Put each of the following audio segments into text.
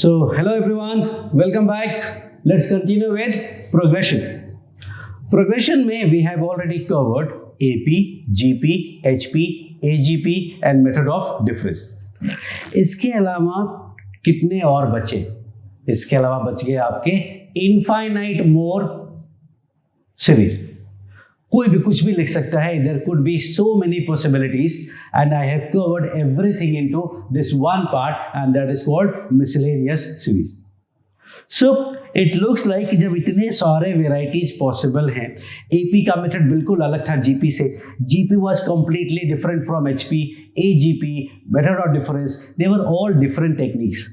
Hello everyone, welcome back. Let's continue with progression. Progression में we have already covered AP, GP, HP, AGP and method of difference. इसके अलावा कितने और बचे? इसके अलावा बच गए आपके infinite more series. कोई भी कुछ भी लिख सकता है. There could be so many possibilities and I have covered everything into this one part and that is called miscellaneous series. So it looks like जब इतने सारे varieties possible हैं, AP का method बिल्कुल अलग था GP से. GP was completely different from HP, AGP, method of difference, they were all different techniques.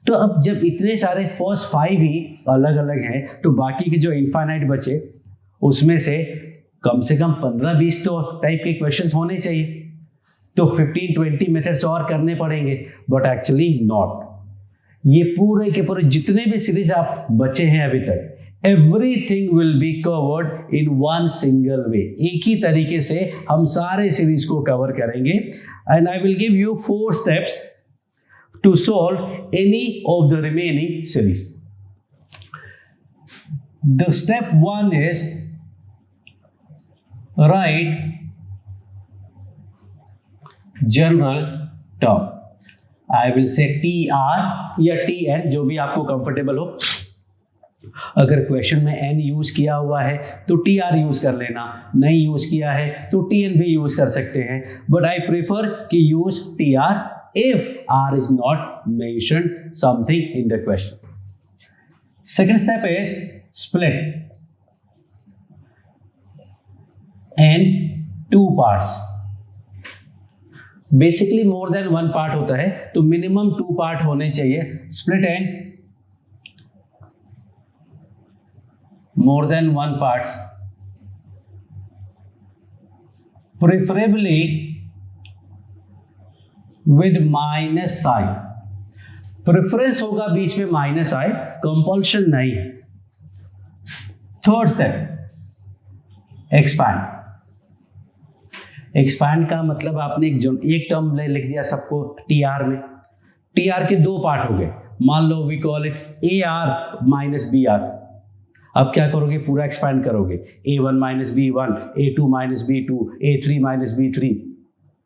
तो अब जब इतने सारे first 5 ही अलग अलग हैं, तो बाकी के जो infinite बचे उसमें से कम 15-20 तो टाइप के क्वेश्चंस होने चाहिए. तो 15-20 मेथड्स और करने पड़ेंगे, बट एक्चुअली नॉट. ये पूरे के पूरे जितने भी सीरीज आप बचे हैं अभी तक, everything will be covered in one single way. एक ही तरीके से हम सारे सीरीज को कवर करेंगे and I will give you 4 steps to solve any of the remaining series. The step 1 is write general term. I will say TR या TN, जो भी आपको कंफर्टेबल हो. अगर क्वेश्चन में N यूज किया हुआ है तो TR यूज कर लेना, नहीं यूज किया है तो TN भी यूज कर सकते हैं, बट आई प्रेफर कि use TR if R is not mentioned something in the question. Second step is split and 2 parts. Basically more than 1 part होता है तो मिनिमम 2 पार्ट होने चाहिए. Split and more than 1 parts, preferably with minus sign. Preference होगा बीच में minus आई, compulsion नहीं. Third step expand. एक्सपैंड का मतलब आपने एक टर्म लिख दिया सबको टीआर में. टीआर के 2 पार्ट हो गए. मान लो we call it a r minus b r. अब क्या करोगे, पूरा एक्सपैंड करोगे. A1 माइनस B1, A2 माइनस B2, A3 माइनस B3.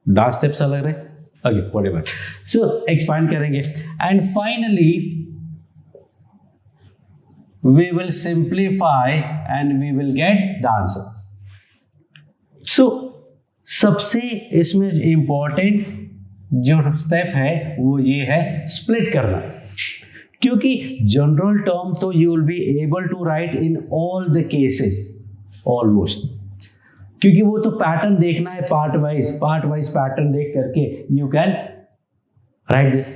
डांस स्टेप्स अलग रहे. Okay whatever. सो एक्सपैंड करेंगे and finally we will simplify and we will get the answer. So सबसे इसमें इंपॉर्टेंट जो स्टेप है वो ये है स्प्लिट करना, क्योंकि जनरल टर्म तो you will be able to write in all the cases almost, क्योंकि वो तो पैटर्न देखना है पार्ट वाइज पैटर्न देख करके you can write this.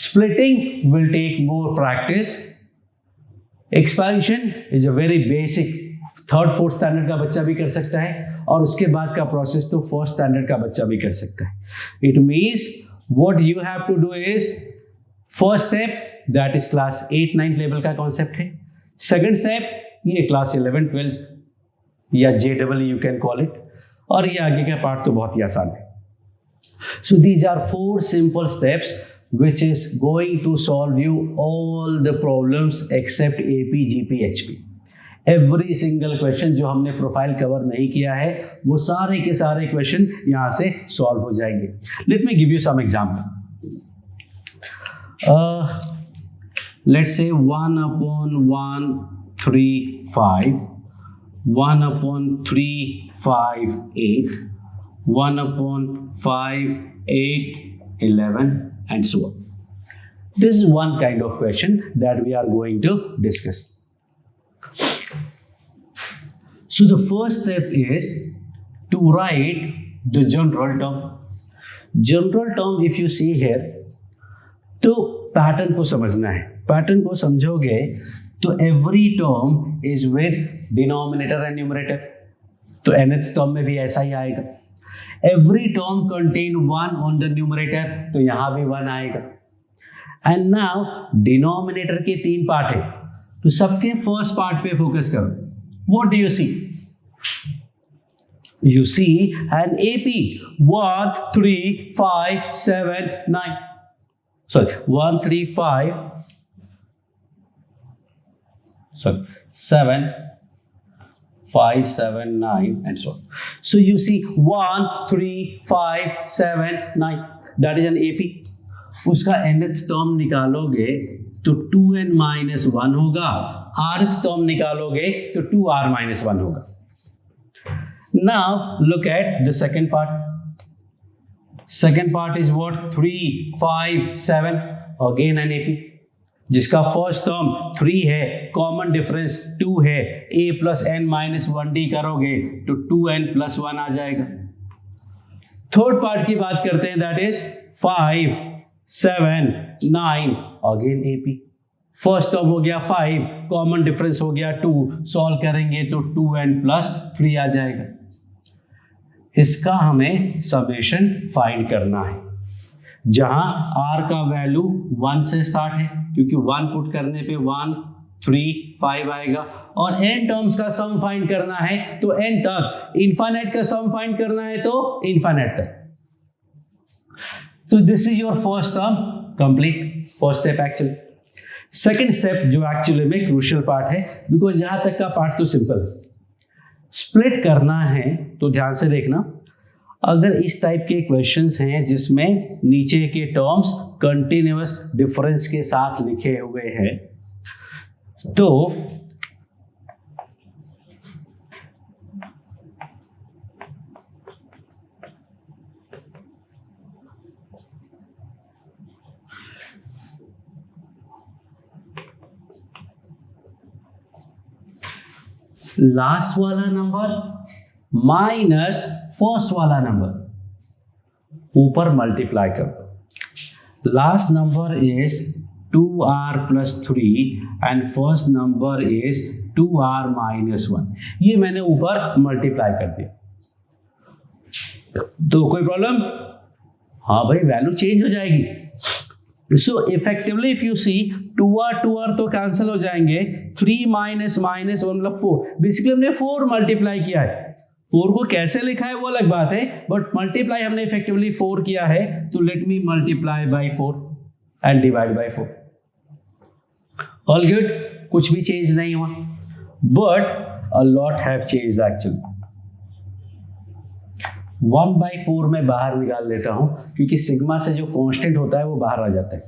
Splitting will take more practice. Expansion is a very basic, 3rd 4th standard का बच्चा भी कर सकता है और उसके बाद का प्रोसेस तो 1st स्टैंडर्ड का बच्चा भी कर सकता है. It means what you have to do is first step that is class 8-9 level का कॉन्सेप्ट है. सेकंड स्टेप ये क्लास 11-12 या JEE you can call it, और ये आगे का पार्ट तो बहुत ही आसान है. So these are 4 simple steps which is going to solve you all the problems except AP, GP, HP. Every single question जो हमने प्रोफाइल कवर नहीं किया है वो सारे के सारे क्वेश्चन यहां से सॉल्व हो जाएंगे. Let me give you some example. Let's say 1/135, 1/358, 1/5811 and so on. This is one kind of question that we are going to discuss. So the first step is to write the general term. General term if you see here, तो pattern को समझना है. Pattern को समझोगे तो every term is with denominator and numerator. तो nth term में भी ऐसा ही आएगा. Every term contain 1 on the numerator, तो यहाँ भी 1 आएगा. And now denominator के 3 पार्ट है, तो सबके फर्स्ट पार्ट पे फोकस करो. What do you see? You see an AP 1 3 5 7 9. Sorry, 1 3 5 sorry, 7, 5, 7, 9 and so on. So you see 1, 3, 5, 7, 9, that is an AP. उसका nth टर्म निकालोगे तो 2n minus 1 होगा, rth टर्म निकालोगे तो 2r minus 1 होगा. Now look at the second part. Second part is what? 3, 5, 7, again an AP. जिसका first term 3 है, common difference 2 है, a plus N minus 1d करोगे तो 2n प्लस 1 आ जाएगा. थर्ड पार्ट की बात करते हैं, that is 5, 7, 9, again AP. First term हो गया 5, कॉमन डिफरेंस हो गया 2, सॉल्व करेंगे तो 2n प्लस 3 आ जाएगा. इसका हमें समेशन फाइंड करना है, जहां r का वैल्यू 1 से स्टार्ट है, क्योंकि 1 पुट करने पे 1, 3, 5 आएगा, और n टर्म्स का सम फाइंड करना है तो n तक, इनफाइनाइट का सम फाइंड करना है तो इनफाइनाइट तक. तो this is your first term complete, first step actually. Second step जो एक्चुअली में क्रूशियल पार्ट है, बिकॉज यहां तक का पार्ट तो सिंपल है. स्प्लिट करना है तो ध्यान से देखना, अगर इस टाइप के क्वेश्चंस हैं जिसमें नीचे के टर्म्स कंटिन्यूअस डिफरेंस के साथ लिखे हुए हैं, तो लास्ट वाला नंबर माइनस फर्स्ट वाला नंबर ऊपर मल्टीप्लाई कर दो. Last number is 2r plus 3 and first number is 2r minus 1. ये मैंने ऊपर मल्टीप्लाई कर दिया. तो कोई प्रॉब्लम? हाँ भाई, वैल्यू चेंज हो जाएगी. So effectively if you see 2r तो कैंसिल हो जाएंगे, 3 माइनस माइनस 1 मतलब 4. बेसिकली हमने 4 मल्टीप्लाई किया है. 4 को कैसे लिखा है वो अलग बात है, बट मल्टीप्लाई हमने इफेक्टिवली 4 किया है. तो let me multiply by 4 and divide by 4. All good, कुछ भी चेंज नहीं हुआ, but a lot have changed actually. 1/4 में बाहर निकाल लेता हूं, क्योंकि सिग्मा से जो कांस्टेंट होता है वो बाहर आ जाता है.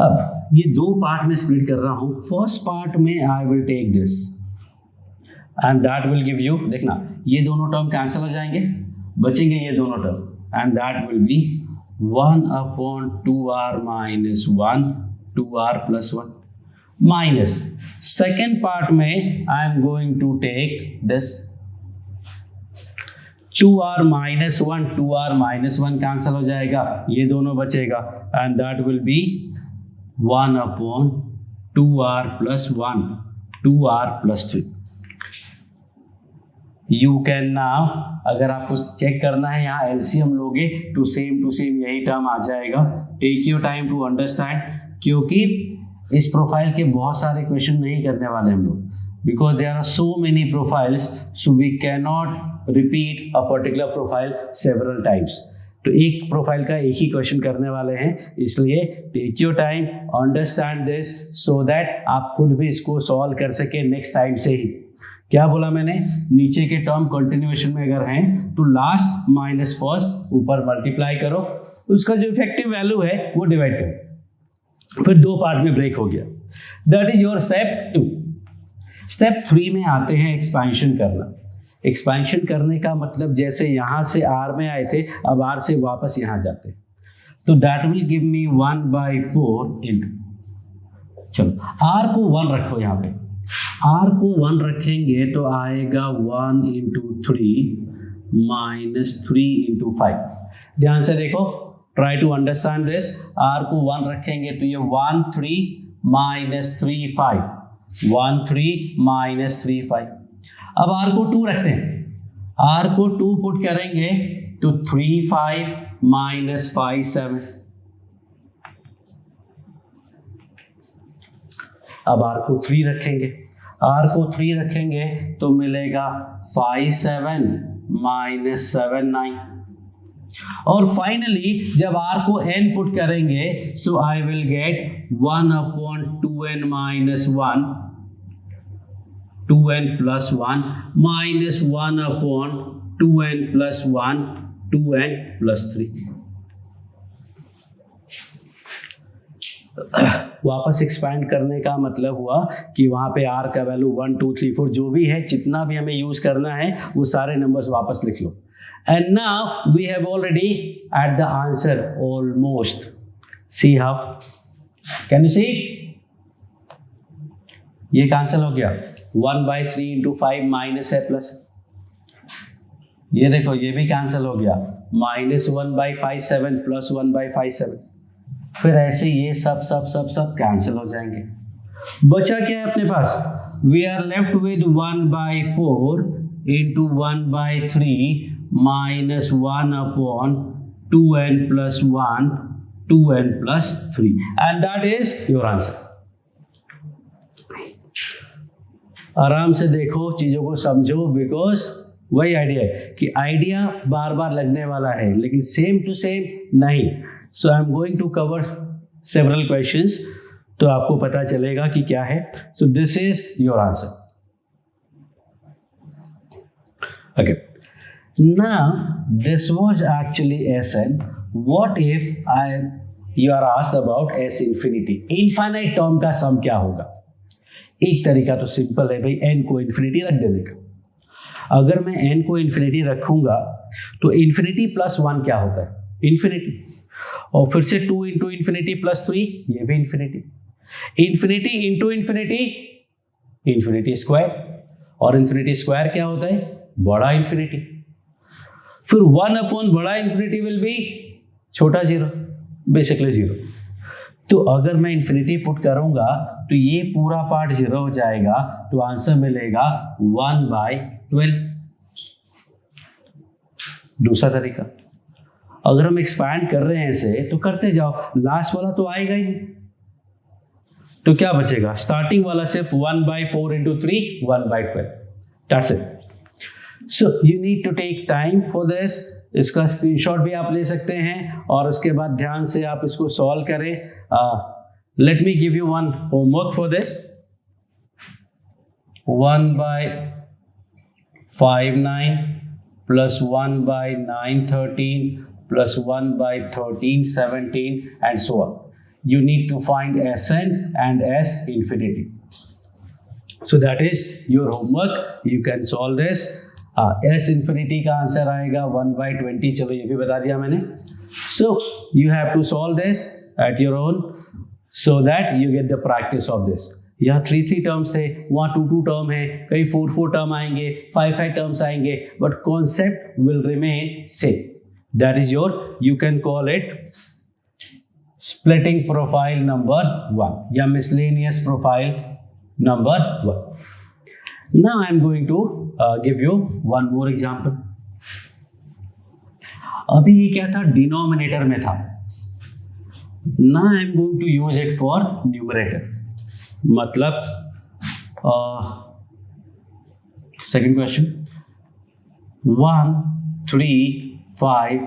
अब ये दो पार्ट में स्प्लिट कर रहा हूं. फर्स्ट पार्ट में I will take this and that will give you, देखना ये दोनों टर्म कैंसिल हो जाएंगे, बचेंगे ये दोनों term, and that will be 1/2r minus 1, 2r plus 1 minus. Second part में I am going to take this 2r minus 1, 2r minus 1 cancel हो जाएगा, ये दोनों बचेगा, and that will be 1/2r plus 1, 2r plus 3. You can now, अगर आपको check करना है यहाँ एलसीएम लोगे तो सेम यही टर्म आ जाएगा. Take your time to understand, क्योंकि इस प्रोफाइल के बहुत सारे क्वेश्चन नहीं करने वाले हम लोग, because there are so many profiles, so we can not repeat a particular profile several times. तो एक प्रोफाइल का एक ही क्वेश्चन करने वाले हैं, इसलिए take your time, understand this, so that आप खुद भी इसको सॉल्व कर सके नेक्स्ट टाइम से ही. क्या बोला मैंने? नीचे के टर्म कंटिन्यूएशन में अगर हैं तो लास्ट माइनस फर्स्ट, ऊपर मल्टीप्लाई करो, उसका जो इफेक्टिव वैल्यू है वो डिवाइड करो. फिर दो पार्ट में ब्रेक हो गया. That is your step 2. Step 3 में आते हैं एक्सपेंशन करना. एक्सपेंशन करने का मतलब जैसे यहाँ से r में आए थे, अब r से वापस यहाँ जाते, तो that will give me 1/4 into, चलो r को 1 रखो, यहाँ पे r को 1 रखेंगे तो आएगा 1 × 3 माइनस 3 × 5. ध्यान से देखो, try to understand this. r को 1 रखेंगे तो ये 1 3 माइनस 3 5, 1 3 माइनस 3 5. अब r को 2 रखते हैं, r को 2 पुट करेंगे तो 3 5 माइनस 5 7. अब r को 3 रखेंगे, r को 3 रखेंगे तो मिलेगा 5 7 माइनस 7 9. और फाइनली जब r को n पुट करेंगे so I will get 1/2n minus 1 2n plus 1 minus 1/2n plus 1 2n plus 3. वापस एक्सपैंड करने का मतलब हुआ कि वहाँ पे r का वैल्यू 1 2 3 4 जो भी है, जितना भी हमें यूज करना है वो सारे नंबर्स वापस लिख लो. And now we have already at the answer almost. See how can you see? ये कैंसिल हो गया. 1/3 इंटू 5 माइनस है प्लस. ये देखो ये भी कैंसिल हो गया. -1/5 7 प्लस 1/5 7. फिर ऐसे ये सब सब सब सब कैंसिल हो जाएंगे. बचा क्या है अपने पास? We are left with 1/4 into 1/3 minus 1/2n plus 1 2n plus 3 and that is your answer. आराम से देखो, चीज़ों को समझो, बिकॉज वही आइडिया है कि आइडिया बार बार लगने वाला है लेकिन सेम टू सेम नहीं. So I am going to cover several questions, तो आपको पता चलेगा कि क्या है. So this is your answer. Okay, now this was actually Sn. What if you are asked about S infinity. Infinite term का sum क्या होगा? एक तरीका तो सिंपल है भाई, n को इन्फिनिटी रख देने का. अगर मैं n को इन्फिनिटी रखूंगा तो इन्फिनिटी प्लस 1 क्या होता है? इन्फिनिटी. और फिर से 2 इंटू इन्फिनिटी प्लस 3, ये भी infinity. Infinity into infinity, infinity square. और इन्फिनिटी स्क्वायर क्या होता है? बड़ा इन्फिनिटी. फिर 1 अपॉन बड़ा इन्फिनिटी विल बी छोटा जीरो, बेसिकली जीरो. तो अगर मैं इन्फिनिटी पुट करूंगा तो ये पूरा पार्ट जीरो हो जाएगा, तो आंसर मिलेगा 1/12. दूसरा तरीका, अगर हम एक्सपैंड कर रहे हैं इसे तो करते जाओ, लास्ट वाला तो आएगा ही, तो क्या बचेगा? स्टार्टिंग वाला सिर्फ 1/4 into 3 1/12. That's it. So you need to take time for this. इसका स्क्रीनशॉट भी आप ले सकते हैं और उसके बाद ध्यान से आप इसको सॉल्व करें. Late me give you one homework for this. 1/5 9 plus 1/9 13 plus 1/13 17 and so on. You need to find Sn and S infinity. So that is your homework. You can solve this. S infinity का answer आएगा 1/20. चलो ये भी बता दिया मैंने. So you have to solve this at your own so that you get the practice of this. यहाँ 3 terms थे, वहाँ 2 टर्म है, कहीं 4 टर्म आएंगे, 5 टर्म्स आएंगे, but concept will remain same. That is your, you can call it splitting profile number 1 या miscellaneous profile number 1. Now I am going to give you one more example. अभी ये क्या था? Denominator में था. Now I am going to use it for numerator. मतलब second question, 1 3 5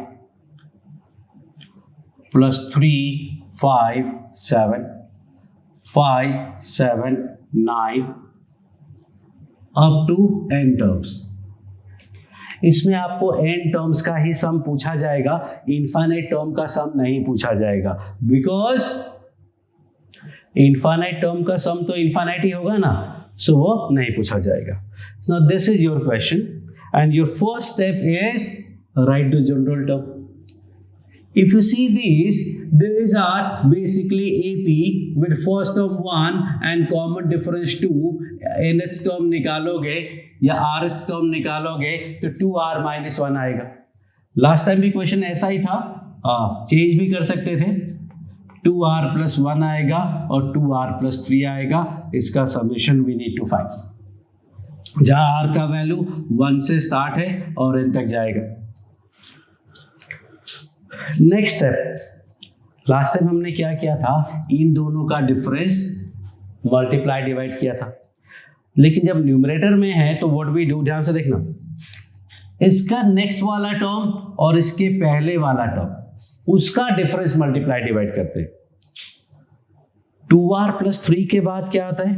plus 3 5 7 5 7 9 up to n terms. इसमें आपको n टर्म्स का ही सम पूछा जाएगा, इनफाइनाइट टर्म का सम नहीं पूछा जाएगा, बिकॉज इनफाइनाइट टर्म का सम तो इनफाइनाइट ही होगा ना, सो वो नहीं पूछा जाएगा. Now this is your question and your first step is write the general term. If you see these are basically AP with first term 1 and common difference 2. nth term निकालोगे या rth term निकालोगे तो 2r minus 1 आएगा. Last time भी question ऐसा ही था, change भी कर सकते थे. 2r plus 1 आएगा और 2r plus 3 आएगा. इसका summation we need to find, जहां r का वैल्यू 1 से स्टार्ट है और n तक जाएगा. नेक्स्ट स्टेप, लास्ट टाइम हमने क्या किया था? इन दोनों का डिफरेंस मल्टीप्लाई डिवाइड किया था, लेकिन जब न्यूमरेटर में है तो व्हाट वी डू, ध्यान से देखना, इसका नेक्स्ट वाला टर्म और इसके पहले वाला टर्म, उसका डिफरेंस मल्टीप्लाई डिवाइड करते हैं। 2r + 3 के बाद क्या आता है?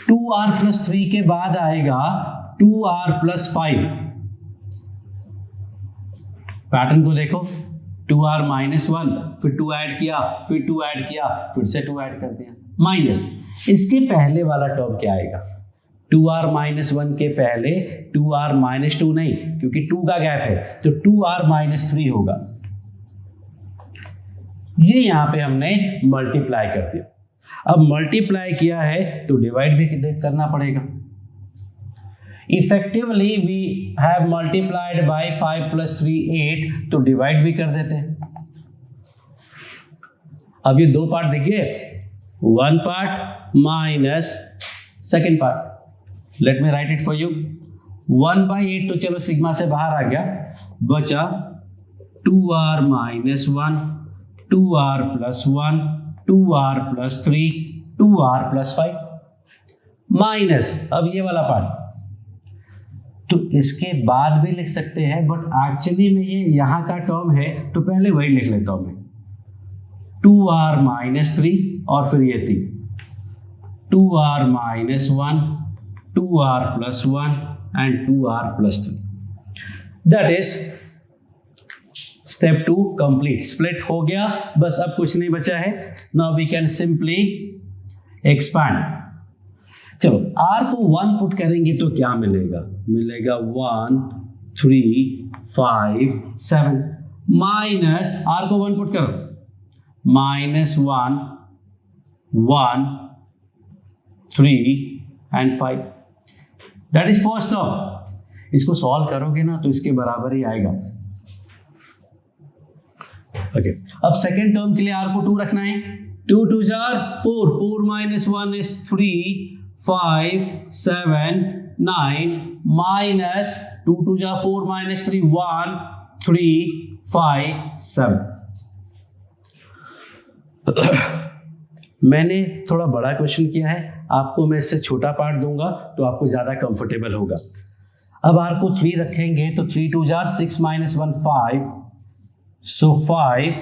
2r + 3 के बाद आएगा 2r + 5। पैटर्न को देखो, 2r - 1, फिर 2 ऐड किया, फिर 2 ऐड किया, फिर से 2 ऐड कर दिया, माइनस। इसके पहले वाला टर्म क्या आएगा? 2r - 1 के पहले 2r - 2 नहीं, क्योंकि 2 का गैप है, तो 2r - 3 होगा। ये यहां पे हमने मल्टीप्लाई कर दिया। अब मल्टीप्लाई किया है तो डिवाइड भी करना पड़ेगा। Effectively we have multiplied by 5 + 3 8, तो डिवाइड भी कर देते हैं। अब ये दो पार्ट देखिए, 1 part minus second part. Let me right it for you. 1/8 तो चलो सिग्मा से बाहर आ गया, बचा 2r - 1, 2r + 1, 2r + 3, 2r + 5 minus. अब ये वाला पार्ट तो इसके बाद भी लिख सकते हैं, बट एक्चुअली में ये यहां का टर्म है, तो पहले वही लिख लेता हूं मैं। 2r - 3 और फिर ये 3, 2r - 1, 2r + 1 and 2r + 3। That is step 2 complete. Split हो गया, बस अब कुछ नहीं बचा है। Now we can simply expand. चलो r को 1 पुट करेंगे तो क्या मिलेगा? मिलेगा 1 3 5 7 माइनस r को 1 पुट करो, -1 1 3 and 5। That is first term. इसको सॉल्व करोगे ना तो इसके बराबर ही आएगा। ओके, अब सेकेंड टर्म के लिए r को 2 रखना है। 2 2 4, 4 - 1 is 3, 5 7 9 minus 2 2 4 - 3 1 3 5 7। मैंने थोड़ा बड़ा क्वेश्चन किया है, आपको मैं इससे छोटा पार्ट दूंगा तो आपको ज़्यादा कंफर्टेबल होगा। अब r को 3 रखेंगे तो 3 2 6 - 1 5, so 5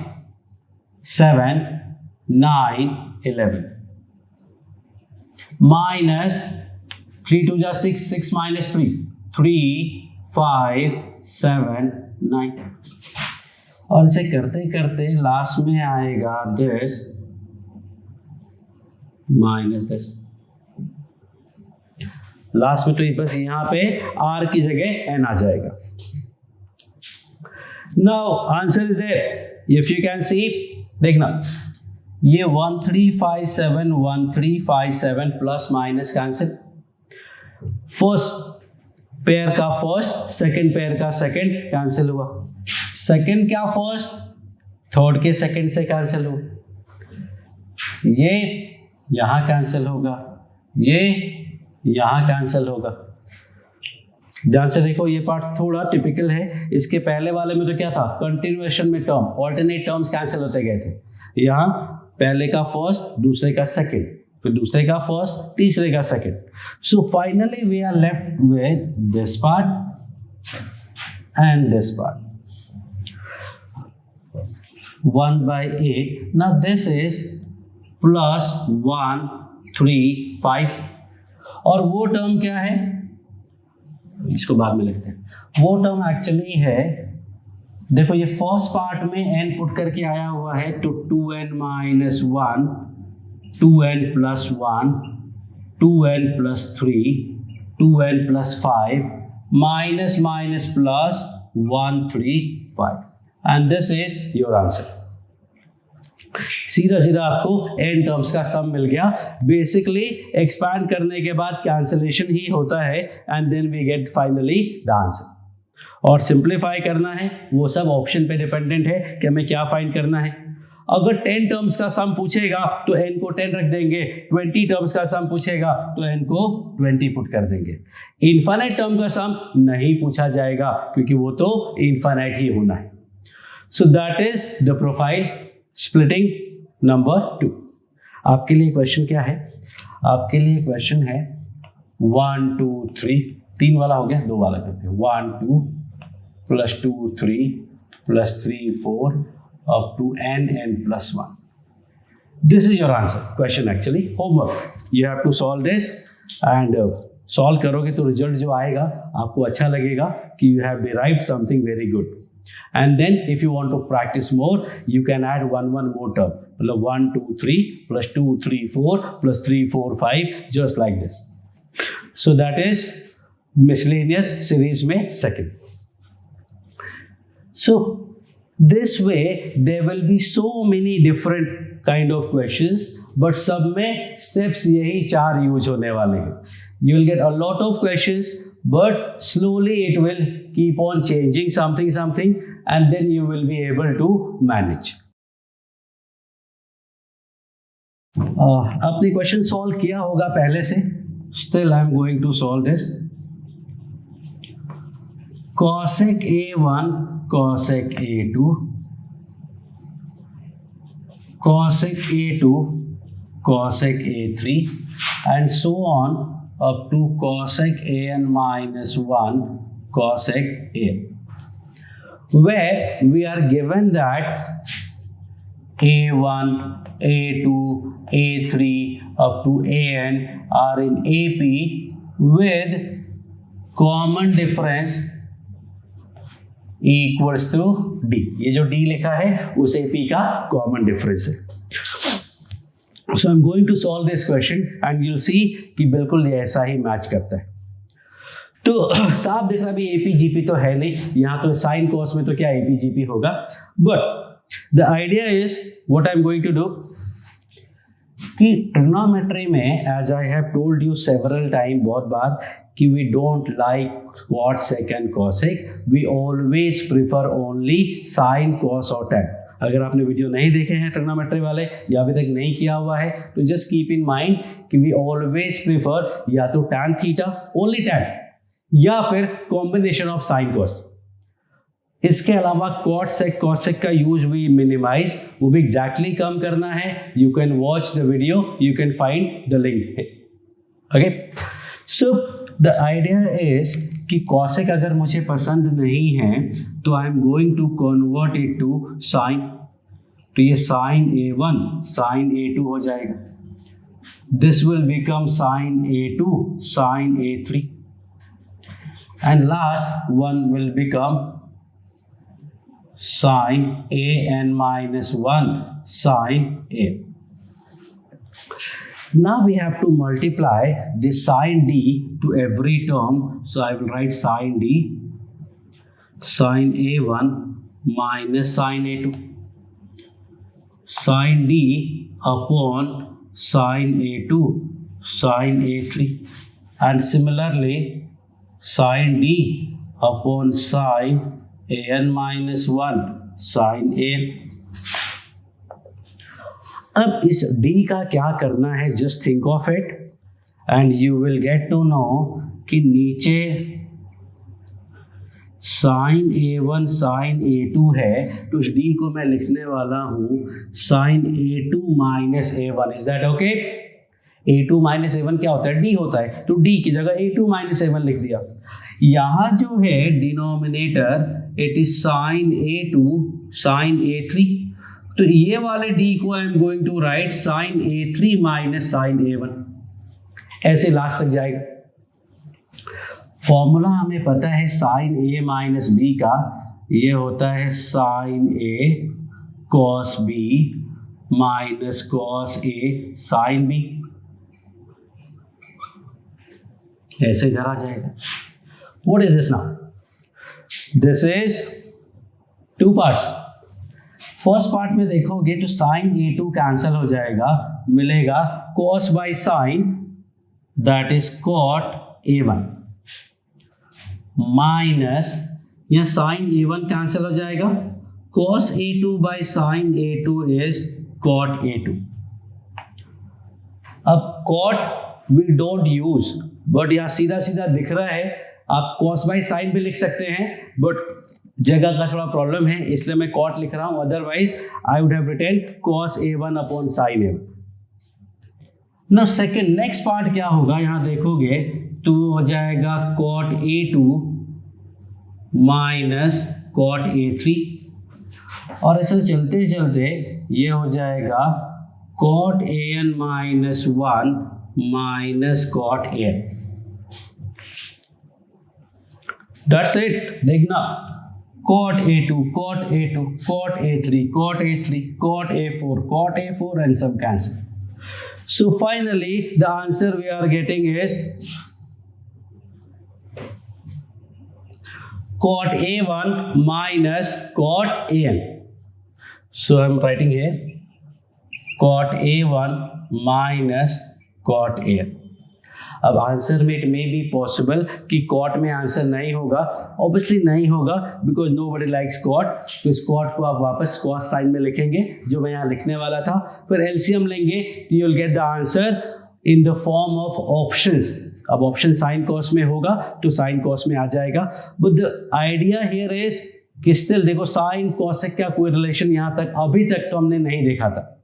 7 9 11 minus 3 2 6 6 - 3 3 5 7 9। और इसे करते करते लास्ट में आएगा दिस माइनस दिस। लास्ट में तो बस यहां पे r की जगह n आ जाएगा। Now answer is there, if you can see. देखना, ये 1357 1357 plus minus cancel. First pair का फर्स्ट, सेकंड पेयर का सेकंड कैंसिल हुआ, सेकंड क्या फर्स्ट, थर्ड के सेकंड से कैंसिल हुआ। ये यहां कैंसिल होगा, ये यहां कैंसिल होगा। ध्यान से देखो, ये पार्ट थोड़ा टिपिकल है। इसके पहले वाले में तो क्या था, कंटिन्यूएशन में टर्म, ऑल्टरनेट टर्म्स कैंसिल होते गए थे। यहाँ पहले का फर्स्ट, दूसरे का सेकंड, फिर दूसरे का फर्स्ट, तीसरे का second. So finally we are left with this part and this part, 1/8। Now this is plus 1 3 5। और वो टर्म क्या है, इसको बाद में लिखते हैं। वो टर्म एक्चुअली है, देखो ये फर्स्ट पार्ट में n पुट करके आया हुआ है, तो 2n - 1 2n + 1 2n + 3 2n + 5 minus minus plus 1 3 5 and this is your answer। सीधा सीधा आपको n टर्म्स का सम मिल गया। बेसिकली एक्सपैंड करने के बाद कैंसिलेशन ही होता है and then we get finally the answer. और सिंप्लीफाई करना है, वो सब ऑप्शन पे डिपेंडेंट है कि हमें क्या फाइंड करना है। अगर 10 टर्म्स का सम पूछेगा तो n को 10 रख देंगे, 20 टर्म्स का सम पूछेगा तो n को 20 पुट कर देंगे। इनफाइनाइट टर्म का सम नहीं पूछा जाएगा क्योंकि वो तो इनफाइनाइट ही होना है। सो that is the profile splitting number 2। आपके लिए क्वेश्चन क्या है? आपके लिए क्वेश्चन है 1 2 3, 3 वाला हो गया, 2 वाला करते हैं। 1 2 + 2 3 + 3 4 up to n + 1. This is your answer question actually. Homework. You have to solve this and solve करोगे तो रिजल्ट जो आएगा आपको अच्छा लगेगा कि you have derived something very good. And then if you want to practice more, you can add one more term. मतलब 1 2 3 + 2 3 4 + 3 4 5 just like this. So that is miscellaneous series में second. So this way there will be so many different kind of questions, but सब में steps यही 4 use होने वाले हैं. You will get a lot of questions, but slowly it will keep on changing something and then you will be able to manage. आपने question solve किया होगा पहले से. Still I am going to solve this. Cosec A1 cosec A2 cosec A2 cosec A3 and so on up to cosec AN minus 1 cosec A, where we are given that A1, A2, A3 up to AN are in AP with common difference equals to D. ये जो D लिखा है उस AP का common difference है. So I'm going to solve this question and you'll see कि बिल्कुल ये ऐसा ही मैच करता है. तो साफ दिख रहा भी AP-GP तो है नहीं, यहाँ तो साइन कॉस में तो क्या AP-GP होगा. But the idea is what I'm going to do कि ट्रिग्नोमेट्री में as I have told you several times, बहुत बार, कि we don't like quad sec and cosec, we always prefer only sin, cos और tan. अगर आपने video नहीं देखे हैं ट्रिग्नोमेट्री वाले या अभी तक नहीं किया हुआ है तो जस्ट कीप इन माइंड कि वी ऑलवेज प्रेफर या तो tan थीटा, ओनली tan, या फिर कॉम्बिनेशन ऑफ साइन कॉस. इसके अलावा कॉट सेक कॉसेक का यूज भी मिनिमाइज, वो भी एग्जैक्टली कम करना है. You can watch the video, you can find the link. Okay, so the idea is कि कॉसेक अगर मुझे पसंद नहीं है तो I am going to convert it to sine. तो ये साइन A1 साइन A2 हो जाएगा. This will become sine A2 sine A3 and last one will become sin AN minus 1 sin A. Now we have to multiply this sin D to every term. So I will write sin D sin A1 minus sin A2 sin D upon sin A2 sin A3 and similarly sin D upon sin AN minus 1 sin A. अब इस D का क्या करना है, just think of it and you will get to know कि नीचे sin A1 sin A2 है तो उस D को मैं लिखने वाला हूँ sin A2 minus A1. Is that okay? A2 minus A1 क्या होता है? D होता है, तो D की जगह A2 minus A1 लिख दिया. यहाँ जो है denominator it is sine A2 sine A3, तो ये वाले D को I am going to write sine A3 minus sine A1. ऐसे लास्ट तक जाएगा. फॉर्मूला हमें पता है साइन A माइनस B का, ये होता है sine A cos B minus cos A sine B. ऐसे इधर आ जाएगा. What is this now? This is 2 parts. First part में देखोगे तो साइन A2 कैंसल हो जाएगा, मिलेगा cos by sine that is cot A1 minus यहाँ साइन A1 कैंसल हो जाएगा, cos A2 by sine A2 is cot A2. अब cot we don't use, but यहाँ सीधा सीधा दिख रहा है. आप cos बाई साइन भी लिख सकते हैं बट जगह का थोड़ा प्रॉब्लम है इसलिए मैं cot लिख रहा हूँ. Otherwise I would have written cos A1 upon sin A1. ना सेकेंड नेक्स्ट पार्ट क्या होगा, यहां देखोगे तो हो जाएगा cot A2 minus cot A3, और ऐसा चलते चलते ये हो जाएगा cot AN minus 1 minus cot AN। That's it। देखना cot A2, cot A2, cot A3, cot A3, cot A4, cot A4 and some cancel. So finally the answer we are getting is cot A1 minus cot AN. So I am writing here cot A1 minus cot AN. अब answer में it may be possible कि cot में answer नहीं होगा, obviously नहीं होगा because nobody likes cot, तो इस कॉट को आप वापस कॉस साइन में लिखेंगे जो मैं यहाँ लिखने वाला था, फिर एलसीएम लेंगे you will get the answer in the form of options. अब ऑप्शन साइन कॉस में होगा तो साइन कॉस में आ जाएगा, but the idea here is कि स्टिल देखो साइन कॉस से क्या कोई रिलेशन यहाँ तक अभी तक तो हमने नहीं देखा था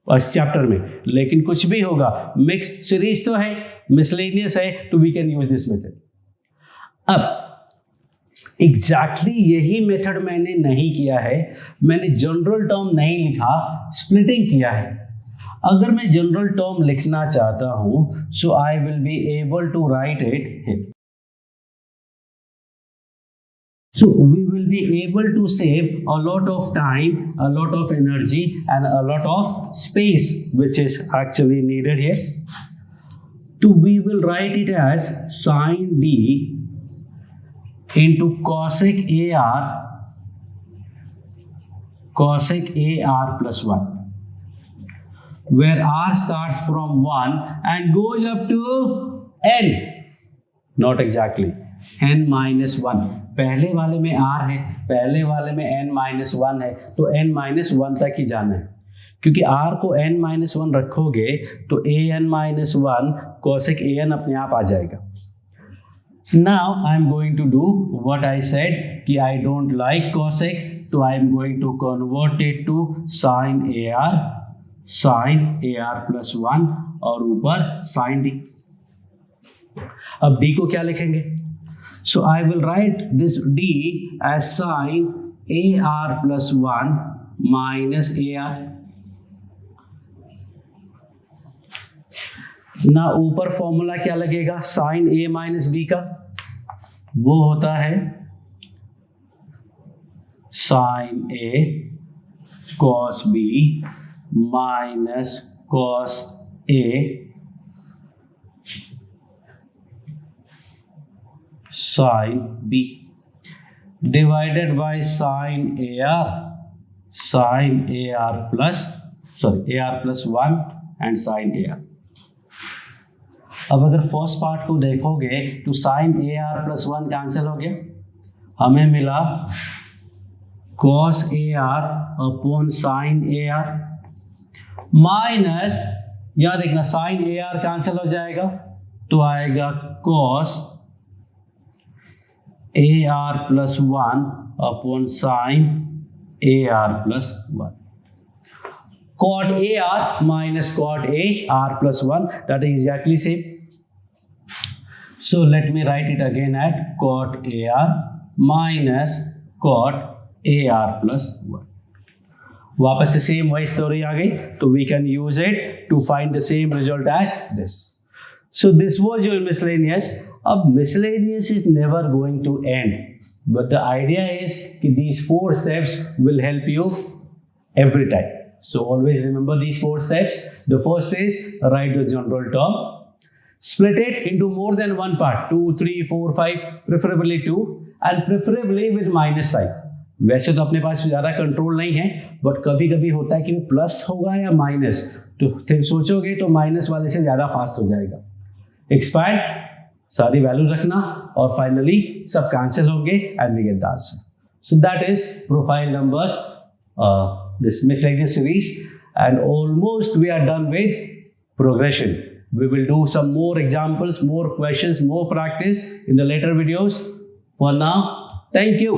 इस चैप्टर में, लेकिन कुछ भी होगा मिक्स्ड सीरीज तो है, मिसलेनियस है, तो we can use this method. अब एग्जैक्टली यही मेथड मैंने नहीं किया है, मैंने जनरल टर्म नहीं लिखा, स्प्लिटिंग किया है। अगर मैं जनरल टर्म लिखना चाहता हूं so I will be able to write it here. So we will be able to save a lot of time, a lot of energy and a lot of space which is actually needed here. So we will write it as sin D into cosec AR plus 1, where R starts from 1 and goes up to N, not exactly, N minus 1। पहले वाले में R है, पहले वाले में N minus 1 है, तो N minus 1 तक ही जाना है, क्योंकि R को N minus 1 रखोगे तो AN minus 1 cosec AN अपने आप आ जाएगा। Now I am going to do what I said कि I don't like cosec, तो I am going to convert it to sin AR plus 1 और ऊपर sin D। अब D को क्या लिखेंगे? So I will write this D as sin AR plus 1 minus AR। ना ऊपर फॉर्मूला क्या लगेगा sin A minus B का, वो होता है sin A cos B minus cos A sin B divided by sin AR plus 1 and sin AR। अब अगर फर्स्ट पार्ट को देखोगे तो sin AR plus 1 कैंसिल हो गया, हमें मिला cos AR upon sin AR minus, याद देखना sin AR कैंसिल हो जाएगा तो आएगा cos AR plus 1 upon sin AR plus 1. Cot AR minus cot AR plus 1, that is exactly same. So let me write it again at cot AR minus cot AR plus 1. वापस से same वही story आ गई, तो we can use it to find the same result as this. So this was your miscellaneous. अब miscellaneous is never going to end, but the idea is कि these 4 steps will help you every time. So always remember these 4 steps. The first is write the general term, split it into more than one part, 2, 3, 4, 5, preferably 2, and preferably with minus sign. वैसे तो अपने पास ज़्यादा control नहीं है, but कभी कभी होता है कि वो प्लस होगा या माइनस, तो फिर सोचोगे तो माइनस वाले से ज़्यादा फास्ट हो जाएगा। एक्सपायर्ड सारी वैल्यू रखना और फाइनली सब कैंसिल होंगे and we get the answer. So that is profile number this miscellaneous series, and almost we are done with progression. We will do some more examples, more questions, more practice in the later videos. For now, thank you.